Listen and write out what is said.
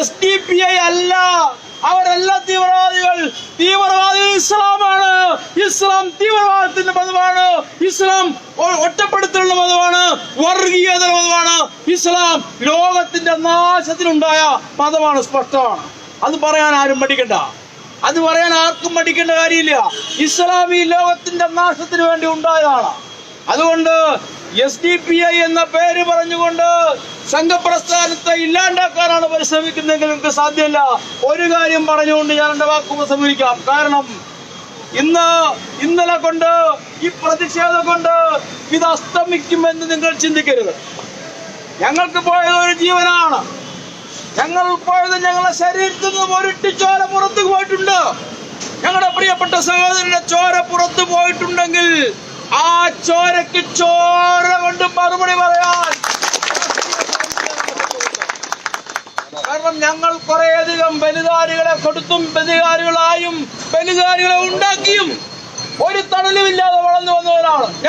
SDPI അല്ല, അവരെല്ലാം തീവ്രവാദികൾ. തീവ്രവാദികൾ ഇസ്ലാമാണ്. ഇസ്ലാം തീവ്രവാദത്തിന്റെ മതമാണ്. ഇസ്ലാം ഒറ്റപ്പെടുത്തലുള്ള മതമാണ്. വർഗീയത മതമാണ്. ഇസ്ലാം ലോകത്തിന്റെ നാശത്തിനുണ്ടായ മതമാണ്. സ്പഷ്ടമാണ്. അത് പറയാൻ ആരും മടിക്കണ്ട. അത് പറയാൻ ആർക്കും മടിക്കേണ്ട കാര്യമില്ല. ഇസ്ലാം ഈ ലോകത്തിന്റെ നാശത്തിന് വേണ്ടി ഉണ്ടായതാണ്. അതുകൊണ്ട് SDPI എന്ന പേര് പറഞ്ഞുകൊണ്ട് സംഘപ്രസ്ഥാനത്തെ ഇല്ലാണ്ടാക്കാനാണ് പരിശ്രമിക്കുന്നതെങ്കിൽ നിങ്ങൾക്ക് സാധ്യമല്ല. ഒരു കാര്യം പറഞ്ഞുകൊണ്ട് ഞാൻ എന്റെ വാക്ക് ഉപസംഹരിക്കാം. കാരണം ഇന്നലെ കൊണ്ട് ഈ പ്രതിഷേധം കൊണ്ട് ഇത് അസ്തമിക്കുമെന്ന് നിങ്ങൾ ചിന്തിക്കരുത്. ഞങ്ങൾക്ക് പോയത് ഒരു ജീവനാണ്. ഞങ്ങൾ പോയത് ഞങ്ങളുടെ ശരീരത്തിൽ നിന്ന് ഒരിട്ടിച്ചോര പുറത്തു പോയിട്ടുണ്ട്. ഞങ്ങളുടെ പ്രിയപ്പെട്ട സഹോദരന്റെ ചോര പുറത്തു പോയിട്ടുണ്ടെങ്കിൽ ആ ചോരക്ക് ചോര കൊണ്ട് മറുപടി പറയാൻ, കാരണം ഞങ്ങൾ കുറേയധികം ബലിദാരികളെ കൊടുത്തും ബലിദാരികളായും ബലിദാരികളെ ഉണ്ടാക്കിയും ഒരു തണലുമില്ലാതെ വളർന്നു വന്നവരാണ്.